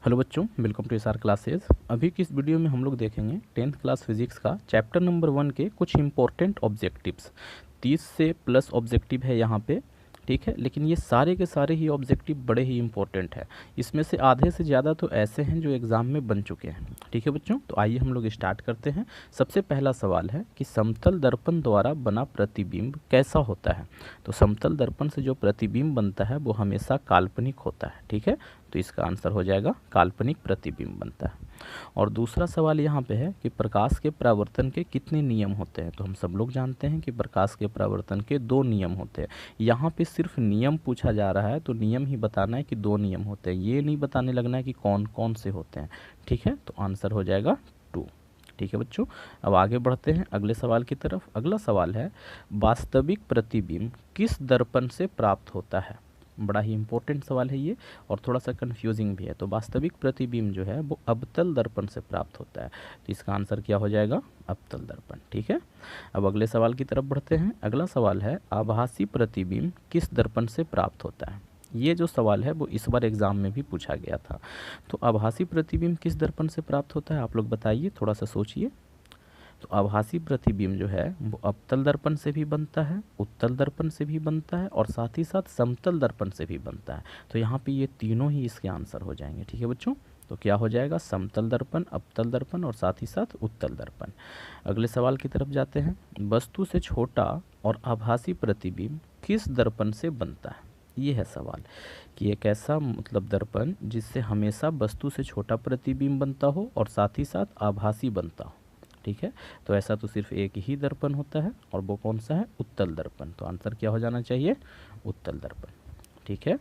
Hello बच्चों, welcome to SR classes. अभी की इस वीडियो में हम लोग देखेंगे 10th क्लास फिजिक्स का चैप्टर नंबर 1 के कुछ इंपॉर्टेंट ऑब्जेक्टिव्स। 30 से प्लस ऑब्जेक्टिव है यहाँ पे, ठीक है, लेकिन ये सारे के सारे ही ऑब्जेक्टिव बड़े ही इंपॉर्टेंट है। इसमें से आधे से ज़्यादा तो ऐसे हैं जो एग्ज़ाम में बन चुके हैं। ठीक है बच्चों, तो आइए हम लोग स्टार्ट करते हैं। सबसे पहला सवाल है कि समतल दर्पण द्वारा बना प्रतिबिंब कैसा होता है। तो समतल दर्पण से जो प्रतिबिंब बनता है वो हमेशा काल्पनिक होता है। ठीक है, तो इसका आंसर हो जाएगा काल्पनिक प्रतिबिंब बनता है। और दूसरा सवाल यहाँ पे है कि प्रकाश के परावर्तन के कितने नियम होते हैं। तो हम सब लोग जानते हैं कि प्रकाश के परावर्तन के 2 नियम होते हैं। यहाँ पे सिर्फ नियम पूछा जा रहा है, तो नियम ही बताना है कि 2 नियम होते हैं, ये नहीं बताने लगना है कि कौन कौन से होते हैं। ठीक है, तो आंसर हो जाएगा 2। ठीक है बच्चों, अब आगे बढ़ते हैं अगले सवाल की तरफ। अगला सवाल है वास्तविक प्रतिबिंब किस दर्पण से प्राप्त होता है। बड़ा ही इंपॉर्टेंट सवाल है ये, और थोड़ा सा कंफ्यूजिंग भी है। तो वास्तविक प्रतिबिंब जो है वो अवतल दर्पण से प्राप्त होता है। तो इसका आंसर क्या हो जाएगा, अवतल दर्पण। ठीक है, अब अगले सवाल की तरफ बढ़ते हैं। अगला सवाल है आभासी प्रतिबिंब किस दर्पण से प्राप्त होता है। ये जो सवाल है वो इस बार एग्जाम में भी पूछा गया था। तो आभासी प्रतिबिंब किस दर्पण से प्राप्त होता है, आप लोग बताइए, थोड़ा सा सोचिए। तो आभासी प्रतिबिंब जो है वो अवतल दर्पण से भी बनता है, उत्तल दर्पण से भी बनता है, और साथ ही साथ समतल दर्पण से भी बनता है। तो यहाँ पे ये तीनों ही इसके आंसर हो जाएंगे। ठीक है बच्चों, तो क्या हो जाएगा, समतल दर्पण, अवतल दर्पण और साथ ही साथ उत्तल दर्पण। अगले सवाल की तरफ जाते हैं। वस्तु से छोटा और आभासी प्रतिबिंब किस दर्पण से बनता है। ये है सवाल कि एक ऐसा मतलब दर्पण जिससे हमेशा वस्तु से छोटा प्रतिबिंब बनता हो और साथ ही साथ आभासी बनता हो। ठीक है, तो ऐसा तो सिर्फ एक ही दर्पण होता है, और वो कौन सा है, उत्तल दर्पण। तो आंसर क्या हो जाना चाहिए, उत्तल दर्पण। ठीक है,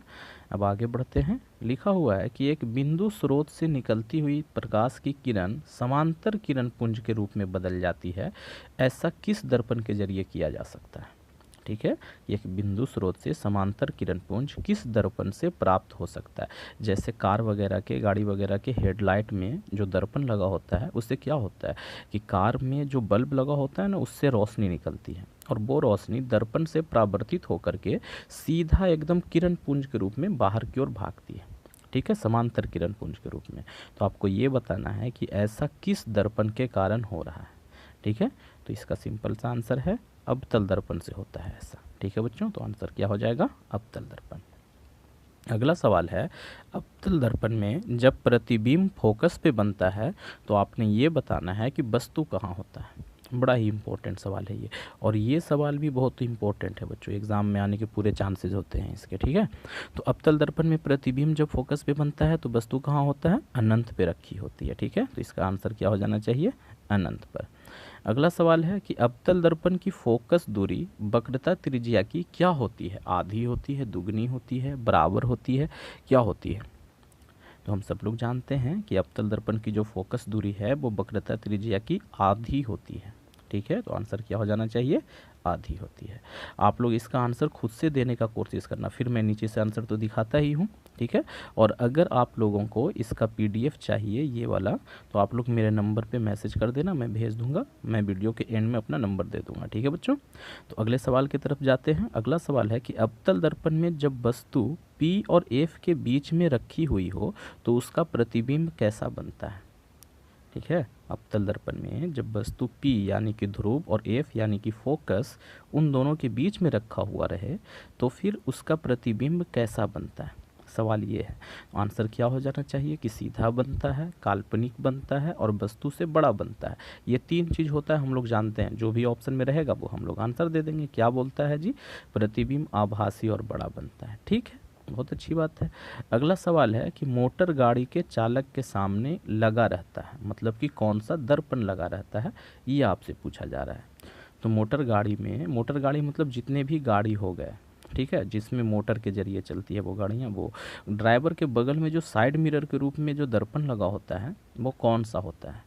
अब आगे बढ़ते हैं। लिखा हुआ है कि एक बिंदु स्रोत से निकलती हुई प्रकाश की किरण समांतर किरण पुंज के रूप में बदल जाती है। ऐसा किस दर्पण के जरिए किया जा सकता है। ठीक है, एक बिंदु स्रोत से समांतर किरण पुंज किस दर्पण से प्राप्त हो सकता है। जैसे कार वगैरह के, गाड़ी वगैरह के हेडलाइट में जो दर्पण लगा होता है उससे क्या होता है कि कार में जो बल्ब लगा होता है ना, उससे रोशनी निकलती है, और वो रोशनी दर्पण से परावर्तित होकर के सीधा एकदम किरण पुंज के रूप में बाहर की ओर भागती है। ठीक है, समांतर किरण पुंज के रूप में। तो आपको ये बताना है कि ऐसा किस दर्पण के कारण हो रहा है। ठीक है, तो इसका सिंपल सा आंसर है अवतल दर्पण से होता है ऐसा। ठीक है बच्चों, तो आंसर क्या हो जाएगा, अवतल दर्पण। अगला सवाल है अवतल दर्पण में जब प्रतिबिंब फोकस पे बनता है तो आपने ये बताना है कि वस्तु कहाँ होता है। बड़ा ही इंपॉर्टेंट सवाल है ये, और ये सवाल भी बहुत इंपॉर्टेंट है बच्चों, एग्जाम में आने के पूरे चांसेस होते हैं इसके। ठीक है, तो अवतल दर्पण में प्रतिबिंब जब फोकस पे बनता है तो वस्तु कहाँ होता है, अनंत पे रखी होती है। ठीक है, तो इसका आंसर क्या हो जाना चाहिए, अनंत पर। अगला सवाल है कि अवतल दर्पण की फोकस दूरी वक्रता त्रिज्या की क्या होती है। आधी होती है, दुगनी होती है, बराबर होती है, क्या होती है। तो हम सब लोग जानते हैं कि अवतल दर्पण की जो फोकस दूरी है वो वक्रता त्रिज्या की आधी होती है। ठीक है, तो आंसर क्या हो जाना चाहिए, आधी होती है। आप लोग इसका आंसर खुद से देने का कोशिश करना, फिर मैं नीचे से आंसर तो दिखाता ही हूँ। ठीक है, और अगर आप लोगों को इसका पीडीएफ चाहिए ये वाला, तो आप लोग मेरे नंबर पे मैसेज कर देना, मैं भेज दूंगा, मैं वीडियो के एंड में अपना नंबर दे दूंगा। ठीक है बच्चों, तो अगले सवाल की तरफ जाते हैं। अगला सवाल है कि अवतल दर्पण में जब वस्तु P और F के बीच में रखी हुई हो तो उसका प्रतिबिंब कैसा बनता है। ठीक है, अवतल दर्पण में जब वस्तु P यानी कि ध्रुव और F यानी कि फोकस उन दोनों के बीच में रखा हुआ रहे तो फिर उसका प्रतिबिंब कैसा बनता है। सवाल ये है, आंसर क्या हो जाना चाहिए कि सीधा बनता है, काल्पनिक बनता है, और वस्तु से बड़ा बनता है। ये 3 चीज़ होता है, हम लोग जानते हैं। जो भी ऑप्शन में रहेगा वो हम लोग आंसर दे देंगे। क्या बोलता है जी, प्रतिबिंब आभासी और बड़ा बनता है। ठीक है, बहुत अच्छी बात है। अगला सवाल है कि मोटर गाड़ी के चालक के सामने लगा रहता है, मतलब कि कौन सा दर्पण लगा रहता है, ये आपसे पूछा जा रहा है। तो मोटर गाड़ी में, मोटर गाड़ी मतलब जितने भी गाड़ी हो गए, ठीक है, जिसमें मोटर के जरिए चलती है वो गाड़ियाँ, वो ड्राइवर के बगल में जो साइड मिरर के रूप में जो दर्पण लगा होता है वो कौन सा होता है।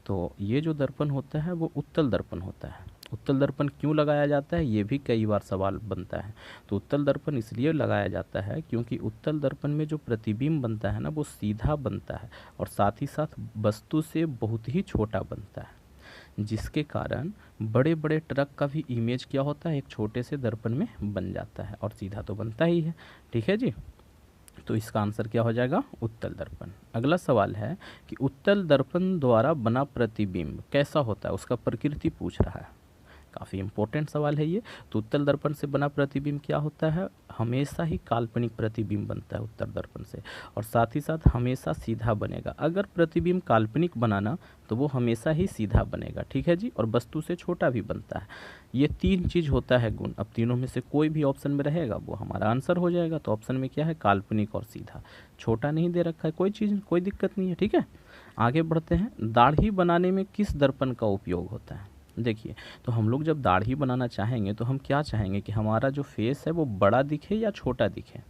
तो ये जो दर्पण होता है वो उत्तल दर्पण होता है। उत्तल दर्पण क्यों लगाया जाता है, ये भी कई बार सवाल बनता है। तो उत्तल दर्पण इसलिए लगाया जाता है क्योंकि उत्तल दर्पण में जो प्रतिबिंब बनता है ना वो सीधा बनता है, और साथ ही साथ वस्तु से बहुत ही छोटा बनता है, जिसके कारण बड़े बड़े ट्रक का भी इमेज क्या होता है, एक छोटे से दर्पण में बन जाता है, और सीधा तो बनता ही है। ठीक है जी, तो इसका आंसर क्या हो जाएगा? उत्तल दर्पण। अगला सवाल है कि उत्तल दर्पण द्वारा बना प्रतिबिंब कैसा होता है, उसका प्रकृति पूछ रहा है। काफ़ी इंपॉर्टेंट सवाल है ये। तो उत्तल दर्पण से बना प्रतिबिंब क्या होता है? हमेशा ही काल्पनिक प्रतिबिंब बनता है उत्तल दर्पण से, और साथ ही साथ हमेशा सीधा बनेगा। अगर प्रतिबिंब काल्पनिक बनाना तो वो हमेशा ही सीधा बनेगा, ठीक है जी, और वस्तु से छोटा भी बनता है। ये तीन चीज़ होता है गुण। अब तीनों में से कोई भी ऑप्शन में रहेगा वो हमारा आंसर हो जाएगा। तो ऑप्शन में क्या है? काल्पनिक और सीधा। छोटा नहीं दे रखा है, कोई चीज़, कोई दिक्कत नहीं है, ठीक है। आगे बढ़ते हैं। दाढ़ी बनाने में किस दर्पण का उपयोग होता है? देखिए, तो हम लोग जब दाढ़ी बनाना चाहेंगे तो हम क्या चाहेंगे कि हमारा जो फेस है वो बड़ा दिखे या छोटा दिखे?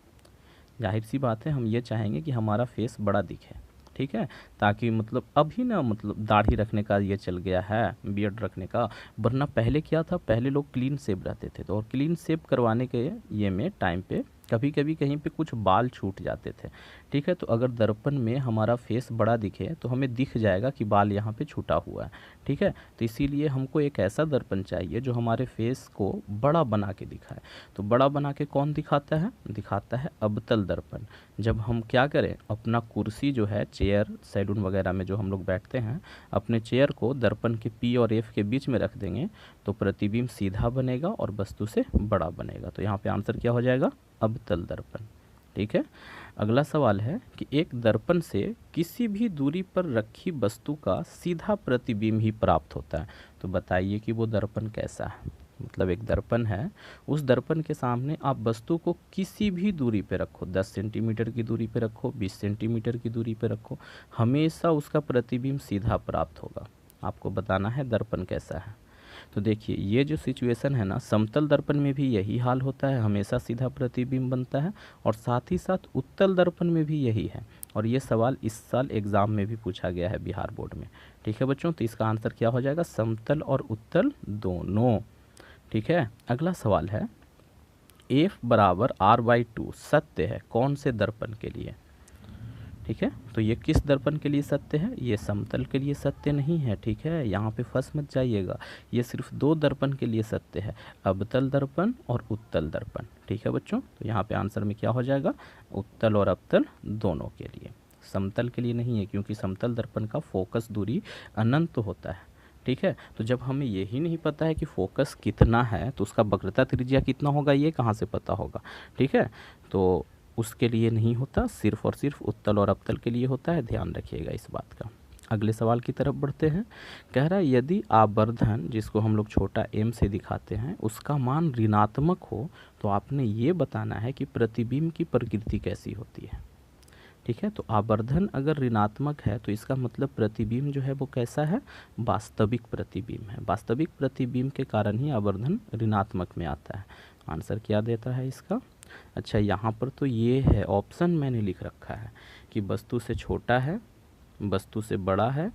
जाहिर सी बात है, हम ये चाहेंगे कि हमारा फेस बड़ा दिखे, ठीक है, ताकि मतलब अभी ना मतलब दाढ़ी रखने का ये चल गया है, बियर्ड रखने का। वरना पहले क्या था? पहले लोग क्लीन शेव रहते थे, तो और क्लीन शेव करवाने के ये में टाइम पे कभी कभी कहीं पे कुछ बाल छूट जाते थे, ठीक है। तो अगर दर्पण में हमारा फेस बड़ा दिखे तो हमें दिख जाएगा कि बाल यहाँ पे छूटा हुआ है, ठीक है। तो इसीलिए हमको एक ऐसा दर्पण चाहिए जो हमारे फेस को बड़ा बना के दिखाए। तो बड़ा बना के कौन दिखाता है? दिखाता है अवतल दर्पण। जब हम क्या करें, अपना कुर्सी जो है, चेयर, सैलून वगैरह में जो हम लोग बैठते हैं, अपने चेयर को दर्पण के पी और एफ के बीच में रख देंगे तो प्रतिबिंब सीधा बनेगा और वस्तु से बड़ा बनेगा। तो यहाँ पे आंसर क्या हो जाएगा? अवतल दर्पण, ठीक है। अगला सवाल है कि एक दर्पण से किसी भी दूरी पर रखी वस्तु का सीधा प्रतिबिंब ही प्राप्त होता है। तो बताइए कि वो दर्पण कैसा है? मतलब एक दर्पण है, उस दर्पण के सामने आप वस्तु को किसी भी दूरी पे रखो, 10 सेंटीमीटर की दूरी पे रखो, 20 सेंटीमीटर की दूरी पे रखो, हमेशा उसका प्रतिबिंब सीधा प्राप्त होगा। आपको बताना है दर्पण कैसा है। तो देखिए, ये जो सिचुएशन है ना, समतल दर्पण में भी यही हाल होता है, हमेशा सीधा प्रतिबिंब बनता है, और साथ ही साथ उत्तल दर्पण में भी यही है। और ये सवाल इस साल एग्ज़ाम में भी पूछा गया है बिहार बोर्ड में, ठीक है बच्चों। तो इसका आंसर क्या हो जाएगा? समतल और उत्तल दोनों, ठीक है। अगला सवाल है, F बराबर R/2 सत्य है कौन से दर्पण के लिए? ठीक है, तो ये किस दर्पण के लिए सत्य है? ये समतल के लिए सत्य नहीं है, ठीक है, यहाँ पे फंस मत जाइएगा। ये सिर्फ दो दर्पण के लिए सत्य है, अवतल दर्पण और उत्तल दर्पण, ठीक है बच्चों। तो यहाँ पे आंसर में क्या हो जाएगा? उत्तल और अवतल दोनों के लिए। समतल के लिए नहीं है, क्योंकि समतल दर्पण का फोकस दूरी अनंत होता है, ठीक है। तो जब हमें यही नहीं पता है कि फोकस कितना है तो उसका वक्रता त्रिज्या कितना होगा ये कहाँ से पता होगा, ठीक है। तो उसके लिए नहीं होता, सिर्फ और सिर्फ उत्तल और अवतल के लिए होता है, ध्यान रखिएगा इस बात का। अगले सवाल की तरफ बढ़ते हैं। कह रहा है यदि आवर्धन, जिसको हम लोग छोटा m से दिखाते हैं, उसका मान ऋणात्मक हो तो आपने ये बताना है कि प्रतिबिंब की प्रकृति कैसी होती है, ठीक है। तो आवर्धन अगर ऋणात्मक है तो इसका मतलब प्रतिबिंब जो है वो कैसा है? वास्तविक प्रतिबिंब है। वास्तविक प्रतिबिंब के कारण ही आवर्धन ऋणात्मक में आता है। आंसर क्या देता है इसका? अच्छा, यहाँ पर तो ये है, ऑप्शन मैंने लिख रखा है कि वस्तु से छोटा है, वस्तु से बड़ा है,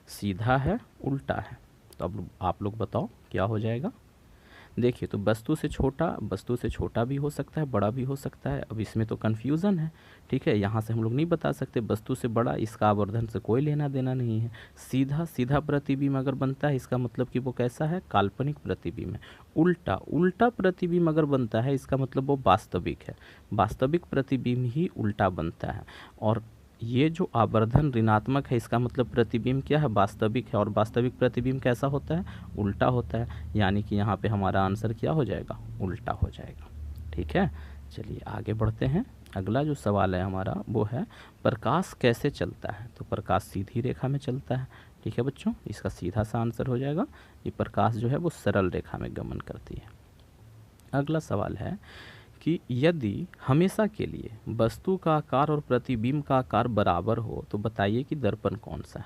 सीधा है, उल्टा है। तो अब आप लोग बताओ क्या हो जाएगा? देखिए, तो वस्तु से छोटा भी हो सकता है, बड़ा भी हो सकता है। अब इसमें तो कन्फ्यूज़न है, ठीक है। यहाँ से हम लोग नहीं बता सकते वस्तु से बड़ा, इसका आवर्धन से कोई लेना देना नहीं है। सीधा प्रतिबिंब अगर बनता है इसका मतलब कि वो कैसा है? काल्पनिक प्रतिबिंब है। उल्टा प्रतिबिंब अगर बनता है इसका मतलब वो वास्तविक है। वास्तविक प्रतिबिंब ही उल्टा बनता है। और ये जो आवर्धन ऋणात्मक है इसका मतलब प्रतिबिंब क्या है? वास्तविक है। और वास्तविक प्रतिबिंब कैसा होता है? उल्टा होता है। यानी कि यहाँ पे हमारा आंसर क्या हो जाएगा? उल्टा हो जाएगा, ठीक है। चलिए आगे बढ़ते हैं। अगला जो सवाल है हमारा वो है प्रकाश कैसे चलता है? तो प्रकाश सीधी रेखा में चलता है, ठीक है बच्चों। इसका सीधा सा आंसर हो जाएगा कि प्रकाश जो है वो सरल रेखा में गमन करती है। अगला सवाल है कि यदि हमेशा के लिए वस्तु का आकार और प्रतिबिंब का आकार बराबर हो तो बताइए कि दर्पण कौन सा है?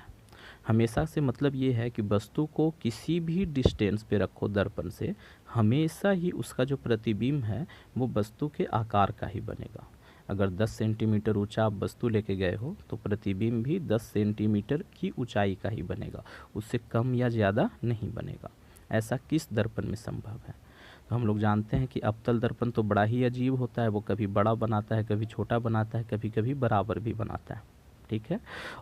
हमेशा से मतलब ये है कि वस्तु को किसी भी डिस्टेंस पे रखो दर्पण से, हमेशा ही उसका जो प्रतिबिंब है वो वस्तु के आकार का ही बनेगा। अगर 10 सेंटीमीटर ऊंचा आप वस्तु लेके गए हो तो प्रतिबिंब भी 10 सेंटीमीटर की ऊंचाई का ही बनेगा, उससे कम या ज़्यादा नहीं बनेगा। ऐसा किस दर्पण में संभव है? तो हम लोग जानते हैं कि अवतल दर्पण तो बड़ा ही अजीब होता है, वो कभी बड़ा बनाता है, कभी छोटा बनाता है, कभी कभी बराबर भी बनाता है, ठीक है।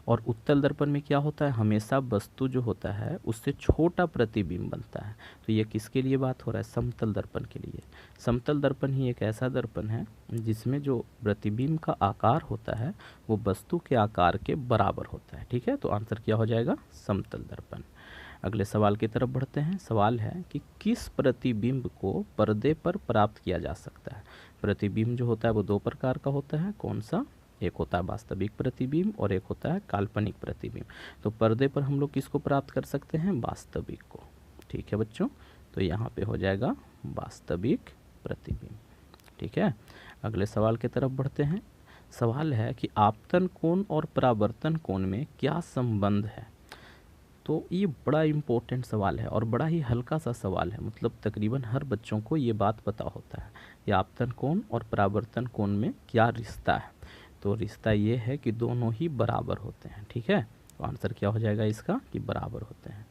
और उत्तल दर्पण में क्या होता है, हमेशा वस्तु जो होता है उससे छोटा प्रतिबिंब बनता है। तो ये किसके लिए बात हो रहा है, समतल दर्पण के लिए। समतल दर्पण ही एक ऐसा दर्पण है जिसमें जो प्रतिबिंब का आकार होता है वो वस्तु के आकार के बराबर होता है, ठीक है। तो आंसर क्या हो जाएगा, समतल दर्पण। अगले सवाल की तरफ बढ़ते हैं। सवाल है कि किस प्रतिबिंब को पर्दे पर प्राप्त किया जा सकता है। प्रतिबिंब जो होता है वो दो प्रकार का होता है, कौन सा, एक होता है वास्तविक प्रतिबिंब और एक होता है काल्पनिक प्रतिबिंब। तो पर्दे पर हम लोग किसको प्राप्त कर सकते हैं, वास्तविक को, ठीक है बच्चों। तो यहाँ पे हो जाएगा वास्तविक प्रतिबिंब, ठीक है। अगले सवाल की तरफ बढ़ते हैं। सवाल है कि आपतन कोण और परावर्तन कोण में क्या संबंध है। तो ये बड़ा इम्पोर्टेंट सवाल है और बड़ा ही हल्का सा सवाल है, मतलब तकरीबन हर बच्चों को ये बात पता होता है कि आपतन कोण और परावर्तन कोण में क्या रिश्ता है। तो रिश्ता ये है कि दोनों ही बराबर होते हैं, ठीक है। तो आंसर क्या हो जाएगा इसका, कि बराबर होते हैं।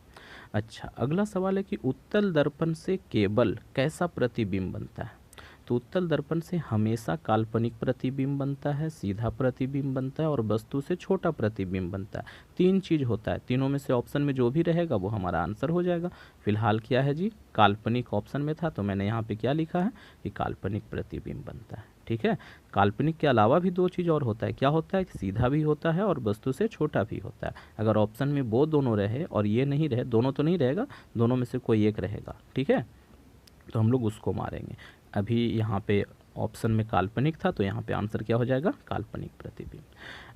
अच्छा, अगला सवाल है कि उत्तल दर्पण से केवल कैसा प्रतिबिंब बनता है। तो उत्तल दर्पण से हमेशा काल्पनिक प्रतिबिंब बनता है, सीधा प्रतिबिंब बनता है और वस्तु से छोटा प्रतिबिंब बनता है। तीन चीज होता है, तीनों में से ऑप्शन में जो भी रहेगा वो हमारा आंसर हो जाएगा। फिलहाल क्या है जी, काल्पनिक ऑप्शन में था तो मैंने यहाँ पे क्या लिखा है कि काल्पनिक प्रतिबिंब बनता है, ठीक है। काल्पनिक के अलावा भी दो चीज़ और होता है, क्या होता है, सीधा भी होता है और वस्तु से छोटा भी होता है। अगर ऑप्शन में वो दोनों रहे और ये नहीं रहे, दोनों तो नहीं रहेगा, दोनों में से कोई एक रहेगा, ठीक है, तो हम लोग उसको मारेंगे। अभी यहाँ पे ऑप्शन में काल्पनिक था तो यहाँ पे आंसर क्या हो जाएगा, काल्पनिक प्रतिबिंब।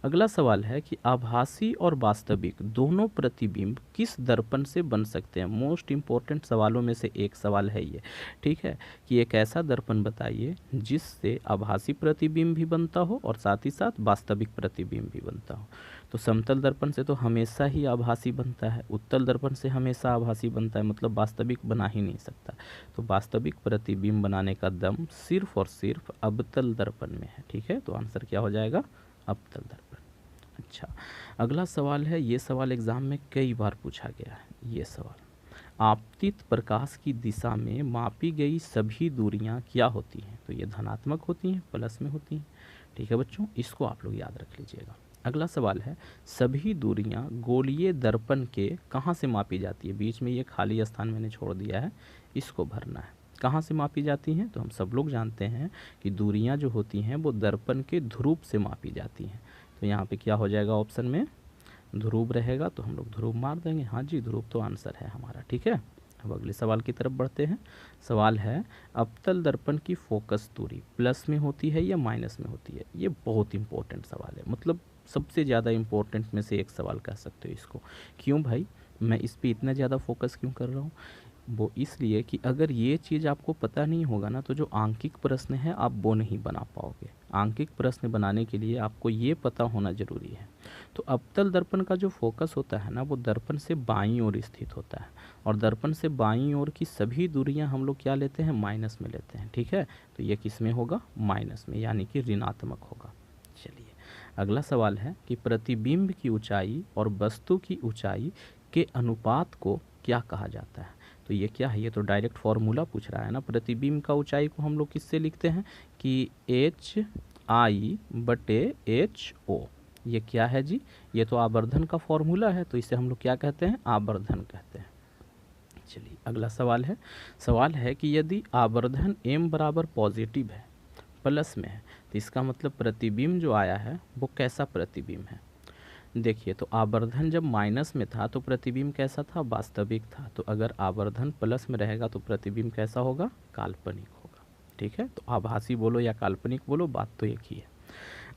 अगला सवाल है कि आभासी और वास्तविक दोनों प्रतिबिंब किस दर्पण से बन सकते हैं। मोस्ट इंपॉर्टेंट सवालों में से एक सवाल है ये, ठीक है, कि एक ऐसा दर्पण बताइए जिससे आभासी प्रतिबिंब भी बनता हो और साथ ही साथ वास्तविक प्रतिबिंब भी बनता हो। तो समतल दर्पण से तो हमेशा ही आभासी बनता है, उत्तल दर्पण से हमेशा आभासी बनता है, मतलब वास्तविक बना ही नहीं सकता। तो वास्तविक प्रतिबिंब बनाने का दम सिर्फ और सिर्फ अवतल दर्पण में है, ठीक है। तो आंसर क्या हो जाएगा, अवतल दर्पण। अच्छा, अगला सवाल है, ये सवाल एग्जाम में कई बार पूछा गया है। ये सवाल, आपतित प्रकाश की दिशा में मापी गई सभी दूरियां क्या होती हैं। तो ये धनात्मक होती हैं, प्लस में होती हैं, ठीक है बच्चों, इसको आप लोग याद रख लीजिएगा। अगला सवाल है, सभी दूरियां गोलीय दर्पण के कहाँ से मापी जाती है। बीच में ये खाली स्थान मैंने छोड़ दिया है, इसको भरना है। कहाँ से मापी जाती हैं, तो हम सब लोग जानते हैं कि दूरियां जो होती हैं वो दर्पण के ध्रुव से मापी जाती हैं। तो यहाँ पे क्या हो जाएगा, ऑप्शन में ध्रुव रहेगा तो हम लोग ध्रुव मार देंगे। हाँ जी, ध्रुव तो आंसर है हमारा, ठीक है। अब अगले सवाल की तरफ बढ़ते हैं। सवाल है, अवतल दर्पण की फोकस दूरी प्लस में होती है या माइनस में होती है। ये बहुत इंपॉर्टेंट सवाल है, मतलब सबसे ज़्यादा इंपॉर्टेंट में से एक सवाल कह सकते हो इसको। क्यों भाई, मैं इस पर इतना ज़्यादा फोकस क्यों कर रहा हूँ, वो इसलिए कि अगर ये चीज़ आपको पता नहीं होगा ना तो जो आंकिक प्रश्न है आप वो नहीं बना पाओगे। आंकिक प्रश्न बनाने के लिए आपको ये पता होना ज़रूरी है। तो अवतल दर्पण का जो फोकस होता है ना वो दर्पण से बाईं ओर स्थित होता है और दर्पण से बाईं ओर की सभी दूरियां हम लोग क्या लेते हैं, माइनस में लेते हैं, ठीक है। तो ये किस में होगा, माइनस में, यानी कि ऋणात्मक होगा। चलिए अगला सवाल है कि प्रतिबिंब की ऊंचाई और वस्तु की ऊंचाई के अनुपात को क्या कहा जाता है। तो ये क्या है, ये तो डायरेक्ट फॉर्मूला पूछ रहा है ना। प्रतिबिंब का ऊंचाई को हम लोग किससे लिखते हैं कि HI/HO। ये क्या है जी, ये तो आवर्धन का फॉर्मूला है, तो इसे हम लोग क्या कहते हैं, आवर्धन कहते हैं। चलिए अगला सवाल है। सवाल है कि यदि आवर्धन m बराबर पॉजिटिव है, प्लस में है, तो इसका मतलब प्रतिबिंब जो आया है वो कैसा प्रतिबिंब है। देखिए, तो आवर्धन जब माइनस में था तो प्रतिबिंब कैसा था, वास्तविक था। तो अगर आवर्धन प्लस में रहेगा तो प्रतिबिंब कैसा होगा, काल्पनिक होगा, ठीक है। तो आभासी बोलो या काल्पनिक बोलो, बात तो एक ही है।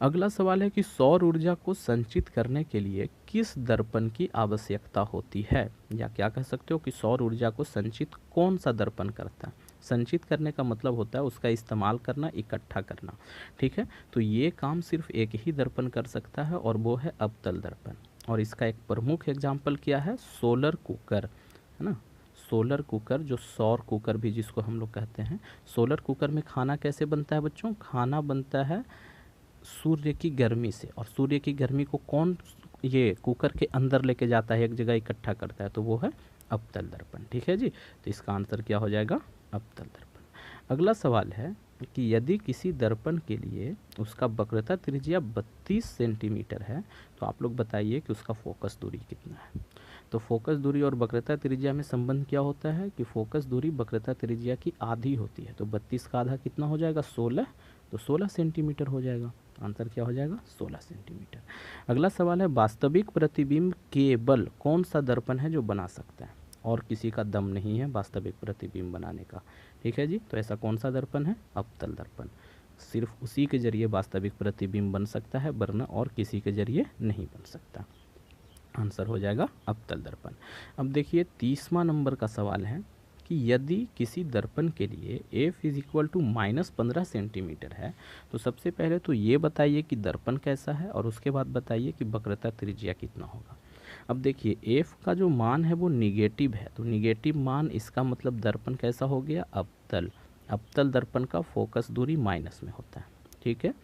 अगला सवाल है कि सौर ऊर्जा को संचित करने के लिए किस दर्पण की आवश्यकता होती है, या क्या कह सकते हो कि सौर ऊर्जा को संचित कौन सा दर्पण करता है। संचित करने का मतलब होता है उसका इस्तेमाल करना, इकट्ठा करना, ठीक है। तो ये काम सिर्फ एक ही दर्पण कर सकता है और वो है अवतल दर्पण। और इसका एक प्रमुख एग्जाम्पल क्या है, सोलर कुकर, है ना। सोलर कुकर, जो सौर कुकर भी जिसको हम लोग कहते हैं। सोलर कुकर में खाना कैसे बनता है बच्चों, खाना बनता है सूर्य की गर्मी से, और सूर्य की गर्मी को कौन ये कुकर के अंदर लेके जाता है, एक जगह इकट्ठा करता है, तो वो है अवतल दर्पण, ठीक है जी। तो इसका आंसर क्या हो जाएगा, अवतल दर्पण। अगला सवाल है कि यदि किसी दर्पण के लिए उसका वक्रता त्रिज्या 32 सेंटीमीटर है तो आप लोग बताइए कि उसका फोकस दूरी कितना है। तो फोकस दूरी और वक्रता त्रिज्या में संबंध क्या होता है कि फोकस दूरी वक्रता त्रिज्या की आधी होती है। तो 32 का आधा कितना हो जाएगा 16, तो 16 सेंटीमीटर हो जाएगा। आंसर क्या हो जाएगा 16 सेंटीमीटर। अगला सवाल है वास्तविक प्रतिबिंब केवल कौन सा दर्पण है जो बना सकता है, और किसी का दम नहीं है वास्तविक प्रतिबिंब बनाने का। ठीक है जी, तो ऐसा कौन सा दर्पण है अवतल दर्पण। सिर्फ उसी के जरिए वास्तविक प्रतिबिंब बन सकता है, वरना और किसी के जरिए नहीं बन सकता। आंसर हो जाएगा अवतल दर्पण। अब देखिए 30वां नंबर का सवाल है कि यदि किसी दर्पण के लिए f is equal to -15 centimetre है तो सबसे पहले तो ये बताइए कि दर्पण कैसा है, और उसके बाद बताइए कि वक्रता त्रिज्या कितना होगा। अब देखिए f का जो मान है वो निगेटिव है, तो निगेटिव मान इसका मतलब दर्पण कैसा हो गया अवतल। अवतल दर्पण का फोकस दूरी माइनस में होता है। ठीक है,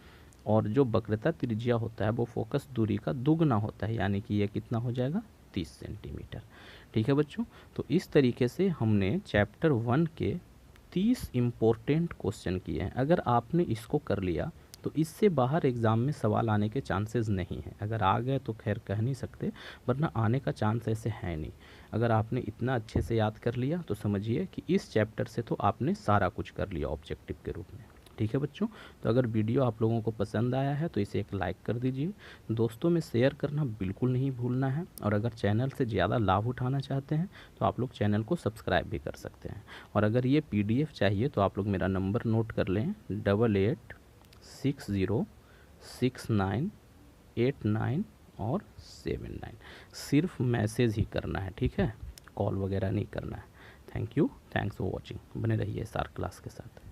और जो वक्रता त्रिज्या होता है वो फोकस दूरी का दुगना होता है, यानी कि यह कितना हो जाएगा 30 सेंटीमीटर। ठीक है बच्चों, तो इस तरीके से हमने चैप्टर 1 के 30 इम्पोर्टेंट क्वेश्चन किए हैं। अगर आपने इसको कर लिया तो इससे बाहर एग्ज़ाम में सवाल आने के चांसेस नहीं हैं। अगर आ गए तो खैर कह नहीं सकते, वरना आने का चांस ऐसे है नहीं। अगर आपने इतना अच्छे से याद कर लिया तो समझिए कि इस चैप्टर से तो आपने सारा कुछ कर लिया ऑब्जेक्टिव के रूप में। ठीक है बच्चों, तो अगर वीडियो आप लोगों को पसंद आया है तो इसे एक लाइक कर दीजिए, दोस्तों में शेयर करना बिल्कुल नहीं भूलना है, और अगर चैनल से ज़्यादा लाभ उठाना चाहते हैं तो आप लोग चैनल को सब्सक्राइब भी कर सकते हैं। और अगर ये PDF चाहिए तो आप लोग मेरा नंबर नोट कर लें 88606989 और 79। सिर्फ मैसेज ही करना है, ठीक है, कॉल वगैरह नहीं करना है। Thank you, thanks for watching. बने रहिए SR क्लास के साथ।